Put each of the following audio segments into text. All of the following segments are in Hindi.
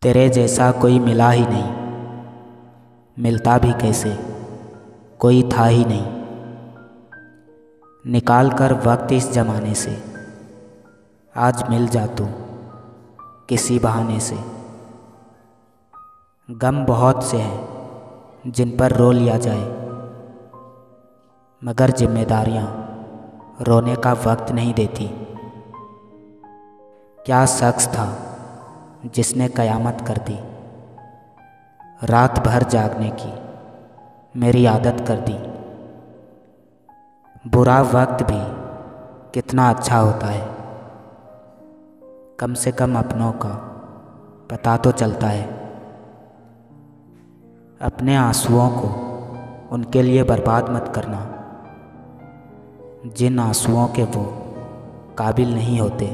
तेरे जैसा कोई मिला ही नहीं, मिलता भी कैसे, कोई था ही नहीं। निकाल कर वक्त इस ज़माने से आज मिल जा तू किसी बहाने से। गम बहुत से हैं जिन पर रो लिया जाए, मगर जिम्मेदारियां रोने का वक्त नहीं देती। क्या शख्स था जिसने कयामत कर दी, रात भर जागने की मेरी आदत कर दी। बुरा वक्त भी कितना अच्छा होता है, कम से कम अपनों का पता तो चलता है। अपने आंसुओं को उनके लिए बर्बाद मत करना जिन आंसुओं के वो काबिल नहीं होते।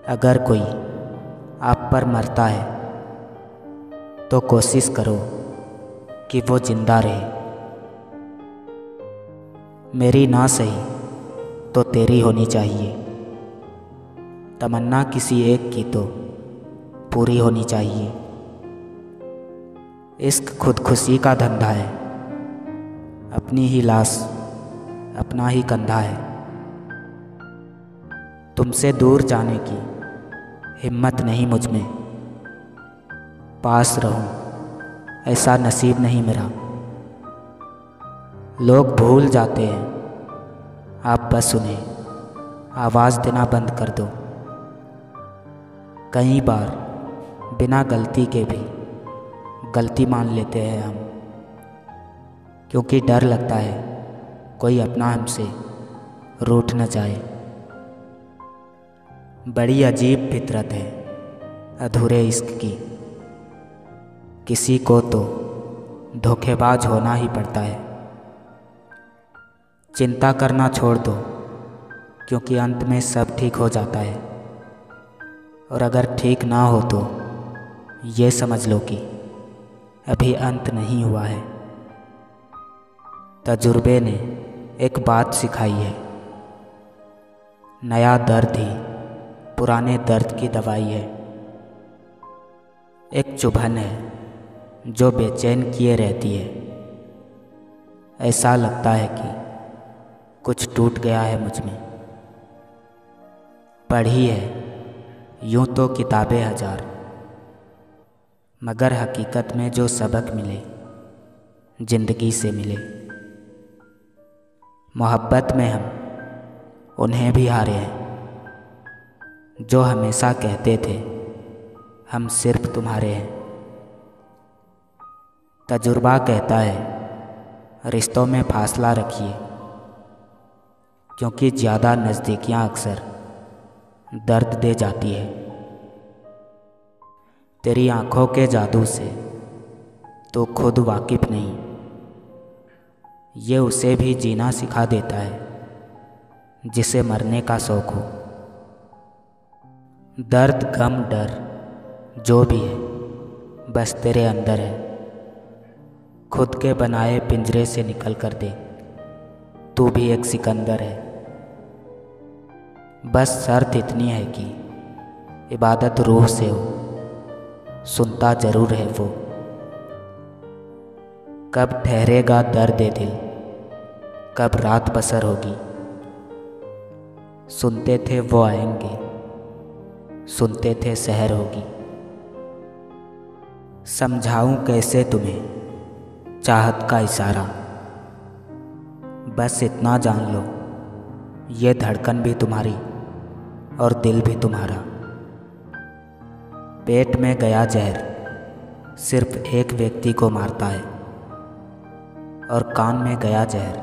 अगर कोई आप पर मरता है तो कोशिश करो कि वो जिंदा रहे। मेरी ना सही तो तेरी होनी चाहिए, तमन्ना किसी एक की तो पूरी होनी चाहिए। इश्क खुदकुशी का धंधा है, अपनी ही लाश अपना ही कंधा है। तुमसे दूर जाने की हिम्मत नहीं मुझ में, पास रहूं ऐसा नसीब नहीं मेरा। लोग भूल जाते हैं, आप बस उन्हें आवाज़ देना बंद कर दो। कई बार बिना गलती के भी गलती मान लेते हैं हम, क्योंकि डर लगता है कोई अपना हमसे रूठ न जाए। बड़ी अजीब फितरत है अधूरे इश्क की, किसी को तो धोखेबाज होना ही पड़ता है। चिंता करना छोड़ दो, क्योंकि अंत में सब ठीक हो जाता है। और अगर ठीक ना हो तो ये समझ लो कि अभी अंत नहीं हुआ है। तजुर्बे ने एक बात सिखाई है, नया दर्द ही पुराने दर्द की दवाई है। एक चुभन है जो बेचैन किए रहती है, ऐसा लगता है कि कुछ टूट गया है मुझ में। पढ़ी है यूं तो किताबें हजार, मगर हकीकत में जो सबक मिले जिंदगी से मिले। मोहब्बत में हम उन्हें भी हारे हैं जो हमेशा कहते थे हम सिर्फ तुम्हारे हैं। तजुर्बा कहता है रिश्तों में फासला रखिए, क्योंकि ज़्यादा नज़दीकियाँ अक्सर दर्द दे जाती है। तेरी आँखों के जादू से तो खुद वाकिफ़ नहीं, ये उसे भी जीना सिखा देता है जिसे मरने का शौक़ हो। दर्द गम डर जो भी है बस तेरे अंदर है, खुद के बनाए पिंजरे से निकल कर दे, तू भी एक सिकंदर है। बस शर्त इतनी है कि इबादत रूह से हो, सुनता ज़रूर है वो। कब ठहरेगा दर्द दिल, कब रात बसर होगी, सुनते थे वो आएंगे, सुनते थे सहर होगी। समझाऊं कैसे तुम्हें चाहत का इशारा, बस इतना जान लो ये धड़कन भी तुम्हारी और दिल भी तुम्हारा। पेट में गया जहर सिर्फ एक व्यक्ति को मारता है, और कान में गया जहर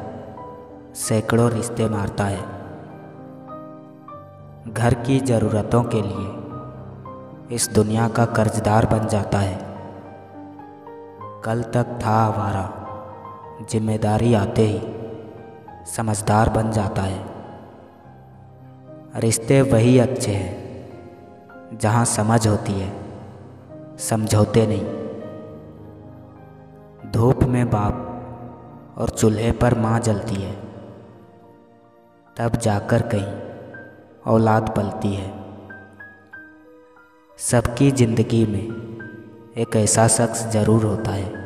सैकड़ों रिश्ते मारता है। घर की ज़रूरतों के लिए इस दुनिया का कर्जदार बन जाता है। कल तक था आवारा, जिम्मेदारी आते ही समझदार बन जाता है। रिश्ते वही अच्छे हैं जहाँ समझ होती है, समझौते नहीं। धूप में बाप और चूल्हे पर माँ जलती है, तब जाकर कहीं औलाद पलती है। सबकी ज़िंदगी में एक ऐसा शख्स ज़रूर होता है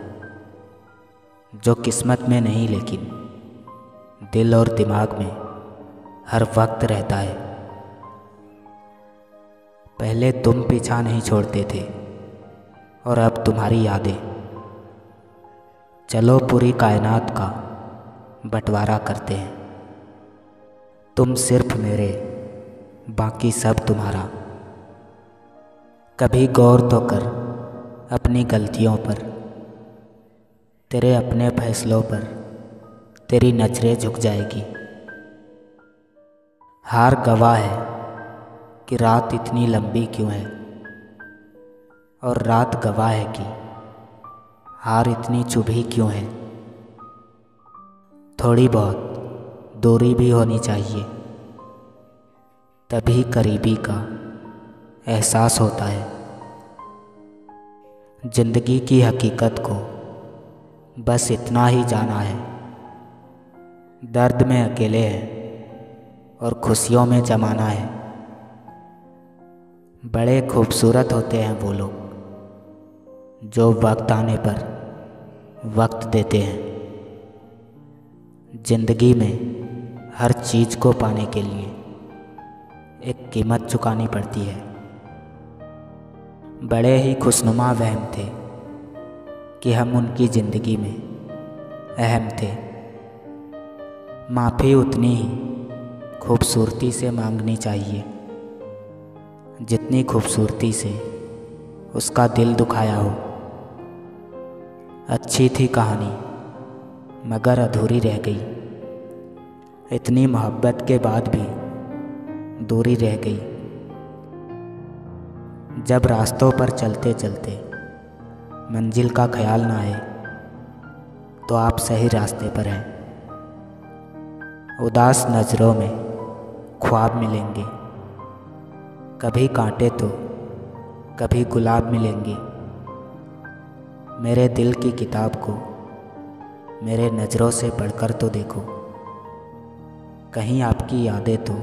जो किस्मत में नहीं लेकिन दिल और दिमाग में हर वक्त रहता है। पहले तुम पीछा नहीं छोड़ते थे और अब तुम्हारी यादें चलो पूरी कायनात का बंटवारा करते हैं। तुम सिर्फ मेरे, बाकी सब तुम्हारा। कभी गौर तो कर अपनी गलतियों पर, तेरे अपने फैसलों पर तेरी नजरें झुक जाएगी। हार गवाह है कि रात इतनी लंबी क्यों है, और रात गवाह है कि हार इतनी चुभी क्यों है। थोड़ी बहुत दूरी भी होनी चाहिए, तभी करीबी का एहसास होता है। जिंदगी की हकीकत को बस इतना ही जाना है, दर्द में अकेले हैं और खुशियों में जमाना है। बड़े खूबसूरत होते हैं वो लोग जो वक्त आने पर वक्त देते हैं। जिंदगी में हर चीज़ को पाने के लिए एक कीमत चुकानी पड़ती है। बड़े ही खुशनुमा वहम थे कि हम उनकी ज़िंदगी में अहम थे। माफ़ी उतनी ही खूबसूरती से मांगनी चाहिए जितनी खूबसूरती से उसका दिल दुखाया हो। अच्छी थी कहानी मगर अधूरी रह गई, इतनी मोहब्बत के बाद भी दूरी रह गई। जब रास्तों पर चलते चलते मंजिल का ख्याल ना आए तो आप सही रास्ते पर हैं। उदास नज़रों में ख्वाब मिलेंगे, कभी कांटे तो कभी गुलाब मिलेंगे। मेरे दिल की किताब को मेरे नज़रों से पढ़कर तो देखो, कहीं आपकी यादें तो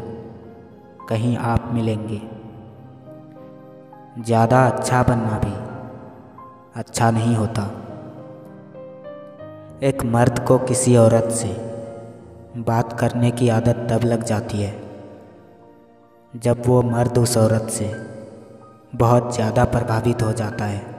कहीं आप मिलेंगे। ज़्यादा अच्छा बनना भी अच्छा नहीं होता। एक मर्द को किसी औरत से बात करने की आदत तब लग जाती है जब वो मर्द उस औरत से बहुत ज़्यादा प्रभावित हो जाता है।